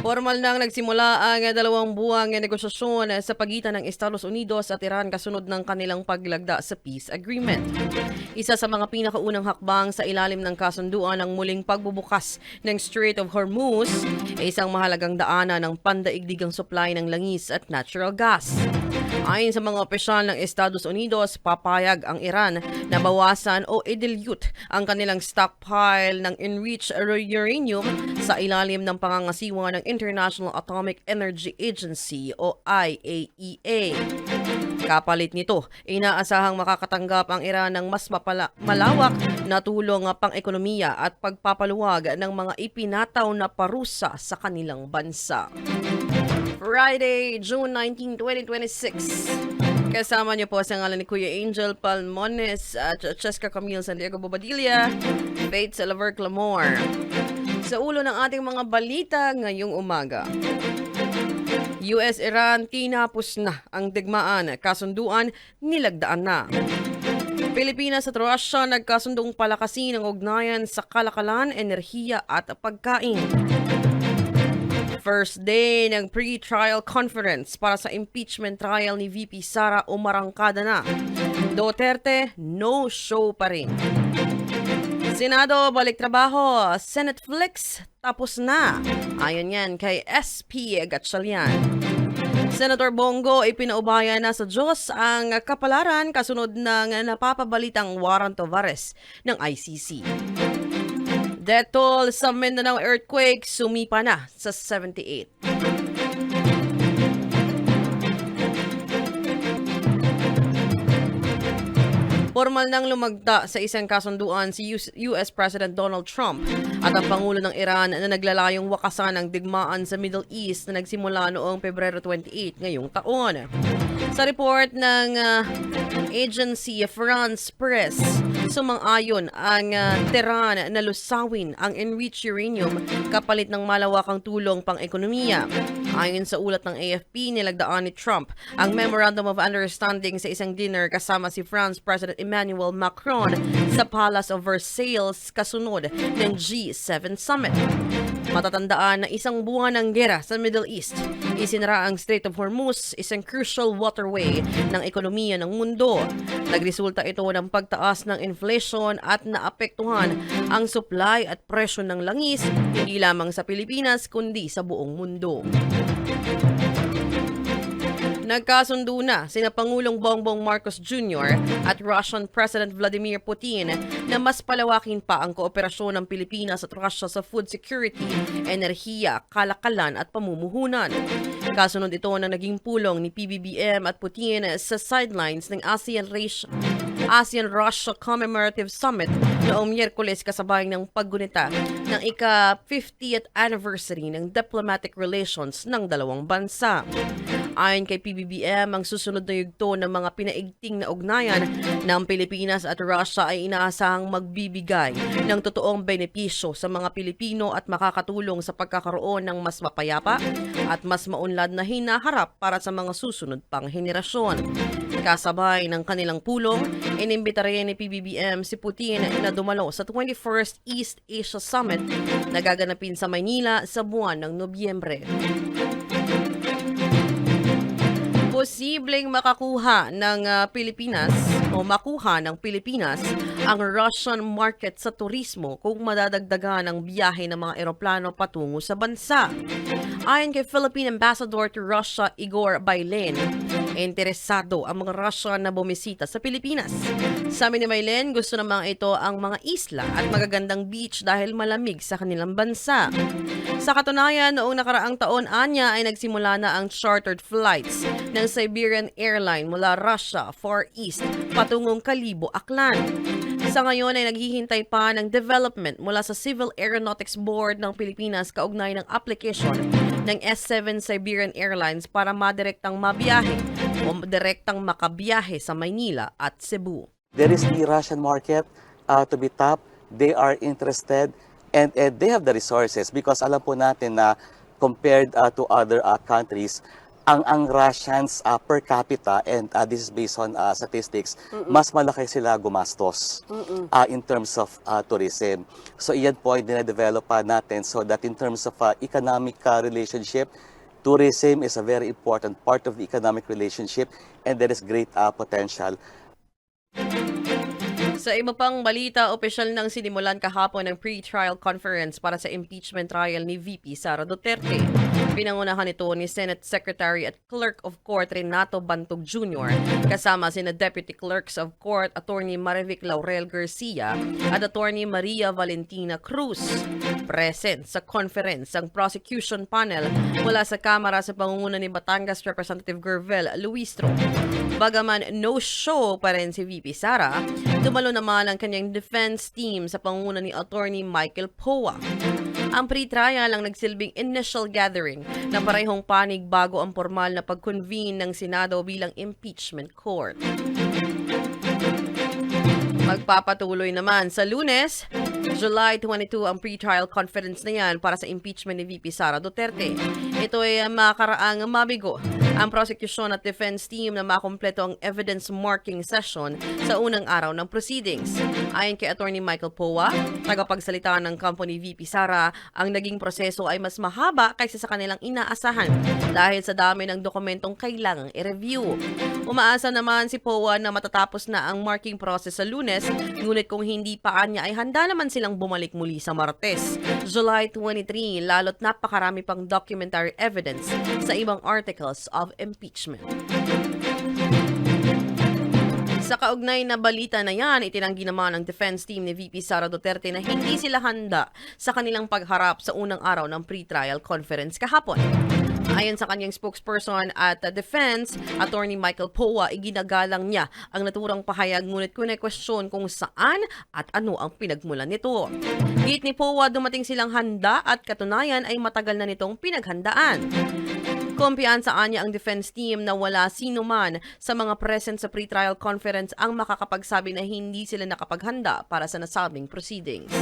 Formal nang nagsimula ang 2 buwang negosasyon sa pagitan ng Estados Unidos at Iran kasunod ng kanilang paglagda sa peace agreement. Isa sa mga pinakaunang hakbang sa ilalim ng kasunduan ang muling pagbubukas ng Strait of Hormuz ay isang mahalagang daanan ng pandaigdigang supply ng langis at natural gas. Ayon sa mga opisyal ng Estados Unidos, papayag ang Iran na bawasan o i-dilute ang kanilang stockpile ng enriched uranium sa ilalim ng pangangasiwa ng International Atomic Energy Agency o IAEA. Kapalit nito, inaasahang makakatanggap ang Iran ng mas malawak na tulong pang-ekonomiya at pagpapaluwag ng mga ipinataw na parusa sa kanilang bansa. Friday, June 19, 2026. Kasama niyo po sa ngalan ni Kuya Angel Palmones at Cheska Camille Santiago Bobadilla, Faith Salaver Clamor. Sa ulo ng ating mga balita ngayong umaga. US-Iran tinapos na ang digmaan, kasunduan nilagdaan na. Pilipinas at Russia nagkasundong palakasin ang ugnayan sa kalakalan, enerhiya at pagkain. First day ng pre-trial conference para sa impeachment trial ni VP Sara umarangkada na. Duterte, no show pa rin. Senado, balik trabaho. Senate Flex, tapos na. Ayon yan kay SP Gatchalian. Senator Bongo, ipinaubaya na sa Diyos ang kapalaran kasunod ng napapabalitang warrant of arrest ng ICC. Death toll sa Mindanao earthquake sumipa na sa 78. Formal nang lumagda sa isang kasunduan si US President Donald Trump at ang Pangulo ng Iran na naglalayong wakasan ang digmaan sa Middle East na nagsimula noong Pebrero 28 ngayong taon. Sa report ng agency France Press, sumang-ayon ang Tehran na lusawin ang enriched uranium kapalit ng malawakang tulong pang-ekonomiya. Ayon sa ulat ng AFP, nilagdaan ni Trump ang Memorandum of Understanding sa isang dinner kasama si France President Emmanuel Macron sa Palace of Versailles kasunod ng G7 Summit. Matatandaan na isang buwan ng gera sa Middle East. Isinara ang Strait of Hormuz, isang crucial waterway ng ekonomiya ng mundo. Nagresulta ito ng pagtaas ng inflation at naapektuhan ang supply at presyo ng langis hindi lamang sa Pilipinas kundi sa buong mundo. Nagkasundo na sina Pangulong Bongbong Marcos Jr. at Russian President Vladimir Putin na mas palawakin pa ang kooperasyon ng Pilipinas at Russia sa food security, enerhiya, kalakalan at pamumuhunan. Kasunod ito na naging pulong ni PBBM at Putin sa sidelines ng ASEAN-Russia Commemorative Summit noong Miyerkules kasabay ng paggunita ng ika-50th anniversary ng diplomatic relations ng dalawang bansa. Ayon kay PBBM, ang susunod na yugto ng mga pinaigting na ugnayan ng Pilipinas at Russia ay inaasahang magbibigay ng totoong benepisyo sa mga Pilipino at makakatulong sa pagkakaroon ng mas mapayapa at mas maunlad na hinaharap para sa mga susunod pang henerasyon. Kasabay ng kanilang pulong, inimbita rin ni PBBM si Putin na dumalo sa 21st East Asia Summit na gaganapin sa Maynila sa buwan ng Nobyembre. Posibleng makuha ng Pilipinas ang Russian market sa turismo kung madadagdagan ang biyahe ng mga eroplano patungo sa bansa. Ayon kay Philippine Ambassador to Russia Igor Bailen, interesado ang mga Russian na bumisita sa Pilipinas. Sabi ni Bailen, gusto naman ito ang mga isla at magagandang beach dahil malamig sa kanilang bansa. Sa katunayan, noong nakaraang taon anya ay nagsimula na ang chartered flights ng Siberian Airline mula Russia, Far East, patungong Kalibo, Aklan. Sa ngayon ay naghihintay pa ng development mula sa Civil Aeronautics Board ng Pilipinas kaugnay ng application ng S7 Siberian Airlines para madirektang mabiyahe o direktang makabiyahe sa Maynila at Cebu. There is the Russian market to be tapped. They are interested and they have the resources because alam po natin na compared to other countries, ang Russians per capita, and this is based on statistics, mas malaki sila gumastos in terms of tourism. So iyan po ay dinadevelop natin so that in terms of economic relationship, tourism is a very important part of the economic relationship, and there is great potential. Sa iba pang balita, opisyal nang sinimulan kahapon ang pre-trial conference para sa impeachment trial ni VP Sara Duterte. Pinangunahan ito ni Senate Secretary at Clerk of Court Renato Bantog Jr. kasama sina Deputy Clerks of Court Attorney Marivic Laurel Garcia at Attorney Maria Valentina Cruz. Present sa conference ang prosecution panel mula sa Kamara sa pangunguna ni Batangas Representative Gervel Luistro. Bagaman no-show pa rin si VP Sara, dumalo naman ang kanyang defense team sa pangunguna ni Attorney Michael Poa. Ang pre-trial ang nagsilbing initial gathering ng parehong panig bago ang formal na pag-convene ng Senado bilang impeachment court. Magpapatuloy naman sa Lunes, July 22 ang pre-trial conference na yan para sa impeachment ni VP Sara Duterte. Ito ay makaraang mabigo ang prosecution at defense team na makumpleto ang evidence marking session sa unang araw ng proceedings. Ayon kay Attorney Michael Poa, tagapagsalita ng company VP Sara, ang naging proseso ay mas mahaba kaysa sa kanilang inaasahan dahil sa dami ng dokumentong kailangang i-review. Umaasa naman si Poa na matatapos na ang marking process sa Lunes, ngunit kung hindi pa niya ay handa naman silang bumalik muli sa Martes, July 23, lalo't napakarami pang documentary evidence sa ibang articles of impeachment. Sa kaugnay na balita na yan, itinanggi naman ng defense team ni VP Sara Duterte na hindi sila handa sa kanilang pagharap sa unang araw ng pre-trial conference kahapon. Ayon sa kanyang spokesperson at defense, Attorney Michael Poa, iginagalang niya ang naturang pahayag ngunit kune-question kung saan at ano ang pinagmulan nito. Git ni Poa, dumating silang handa at katunayan ay matagal na nitong pinaghandaan. Kumpiyansaan niya ang defense team na wala sino man sa mga present sa pre-trial conference ang makakapagsabi na hindi sila nakapaghanda para sa nasabing proceedings.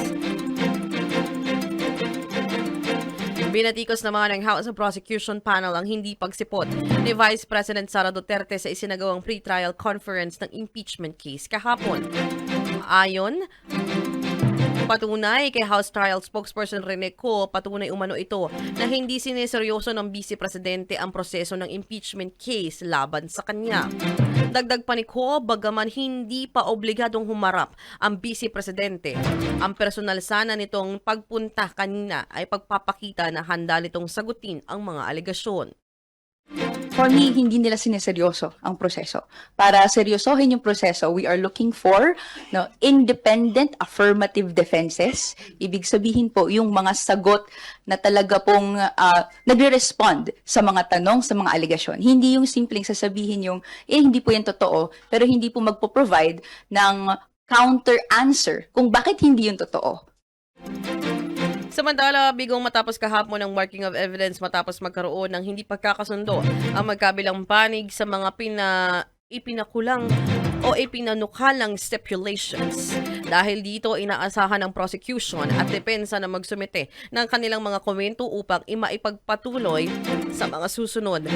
Binatikos naman ng House of Prosecution Panel ang hindi pagsipot ni Vice President Sara Duterte sa isinagawang pre-trial conference ng impeachment case kahapon. Ayon, patunay kay House Trial Spokesperson Rene Co, patunay umano ito na hindi sineseryoso ng Vice Presidente ang proseso ng impeachment case laban sa kanya. Dagdag pa ni Co, bagaman hindi pa obligadong humarap ang Vice Presidente, ang personal sana nitong pagpunta kanina ay pagpapakita na handa nitong sagutin ang mga alegasyon. For me, hindi nila sineseryoso ang proseso. Para seryosohin yung proseso, we are looking for independent affirmative defenses. Ibig sabihin po, yung mga sagot na talaga pong nagre-respond sa mga tanong, sa mga alegasyon. Hindi yung simpleng sasabihin yung, hindi po yan totoo, pero hindi po magpo-provide ng counter-answer kung bakit hindi yung totoo. Samantala, bigong matapos kahapon ang marking of evidence matapos magkaroon ng hindi pagkakasundo ang magkabilang panig sa mga ipinakulang o ipinanukalang stipulations. Dahil dito, inaasahan ng prosecution at depensa na magsumite ng kanilang mga komento upang maipagpatuloy sa mga susunod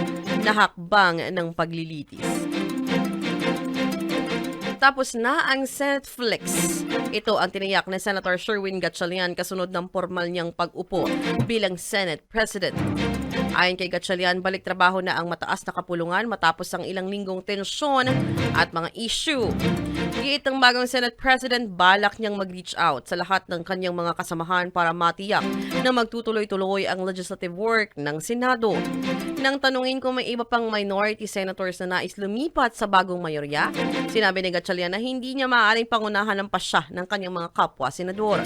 na hakbang ng paglilitis. Tapos na ang Senate Flex. Ito ang tiniyak ni Senator Sherwin Gatchalian kasunod ng formal niyang pag-upo bilang Senate President. Ayon kay Gatchalian, balik trabaho na ang mataas na kapulungan matapos ang ilang linggong tensyon at mga issue. Giit ng bagong Senate President, balak niyang mag-reach out sa lahat ng kanyang mga kasamahan para matiyak na magtutuloy-tuloy ang legislative work ng Senado. Nang tanungin kung may iba pang minority senators na nais lumipat sa bagong mayorya, sinabi ni Gatchalian na hindi niya maaaring pangunahan ng pasya ng kanyang mga kapwa-senador.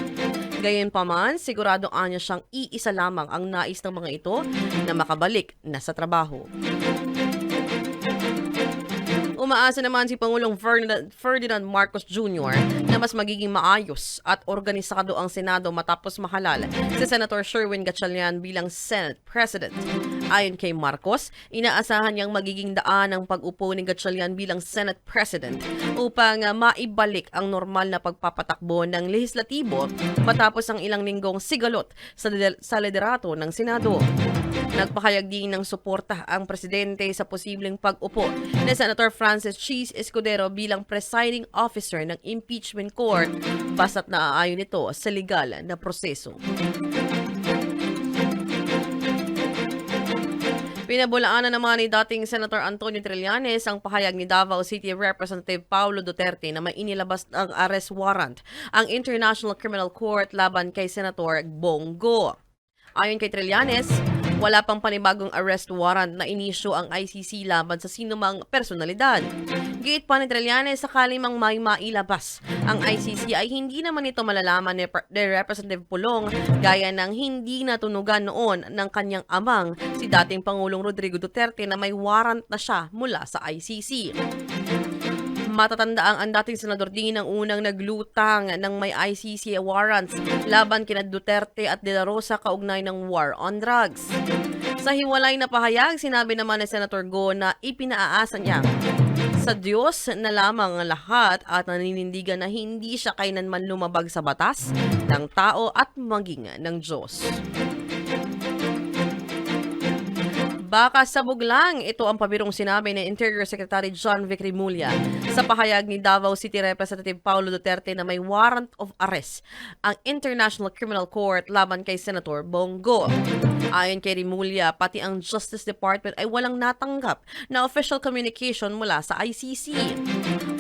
Gayunpaman, sigurado anya siyang iisa lamang ang nais ng mga ito na makabalik na sa trabaho. Umaasa naman si Pangulong Ferdinand Marcos Jr. na mas magiging maayos at organisado ang Senado matapos mahalal si Senator Sherwin Gatchalian bilang Senate President. Ayon kay Marcos, inaasahan niyang magiging daan ang pag-upo ni Gatchalian bilang Senate President upang maibalik ang normal na pagpapatakbo ng lehislatibo matapos ang ilang linggong sigalot sa liderato ng Senado. Nagpahayag din ng suporta ang presidente sa posibleng pag-upo ni Senator Francis Cheese Escudero bilang presiding officer ng impeachment court basta't naaayon ito sa legal na proseso. Pinabulaanan naman ni dating Senator Antonio Trillanes ang pahayag ni Davao City Representative Paulo Duterte na may inilabas ng arrest warrant ang International Criminal Court laban kay Senator Bongo. Ayon kay Trillanes, wala pang panibagong arrest warrant na inisyu ang ICC laban sa sinumang personalidad. Giit pa ni Trillanes, sakali mang may mailabas ang ICC ay hindi naman ito malalaman ni Representative Pulong gaya ng hindi natunugan noon ng kanyang amang si dating Pangulong Rodrigo Duterte na may warrant na siya mula sa ICC. Matatanda ang dating senador din ang unang naglutang ng may ICC warrants laban kina Duterte at De La Rosa kaugnay ng war on drugs. Sa hiwalay na pahayag, sinabi naman ni Senator Go na ipinaaasa niya sa Diyos na lamang ang lahat at naninindigan na hindi siya kailanman lumabag sa batas ng tao at maging ng Diyos. Baka sabog lang, ito ang pabirong sinabi ni Interior Secretary John Vic Rimulya sa pahayag ni Davao City Representative Paulo Duterte na may warrant of arrest ang International Criminal Court laban kay Senator Bongo. Ayon kay Rimulya, pati ang Justice Department ay walang natanggap na official communication mula sa ICC.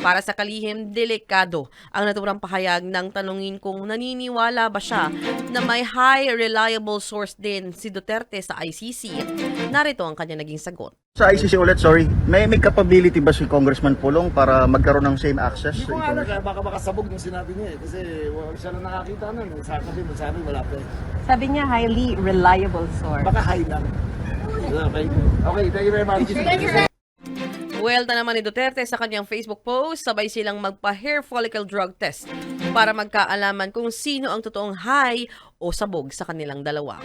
Para sa kalihim, delikado ang naturang pahayag ng tanungin kung naniniwala ba siya na may high reliable source din si Duterte sa ICC. Narito ang kanya naging sagot. Sa ICC ulit, sorry, may capability ba si Congressman Pulong para magkaroon ng same access? Hindi ko nga alam, baka makasabog yung sinabi niya eh. Kasi siya na nakakita nun. Sabi wala pa eh. Sabi niya, highly reliable source. Baka high lang. Okay, okay, thank you very much. Buwelta naman ni Duterte sa kanyang Facebook post, sabay silang magpa-hair follicle drug test para magkaalaman kung sino ang totoong high o sabog sa kanilang dalawa.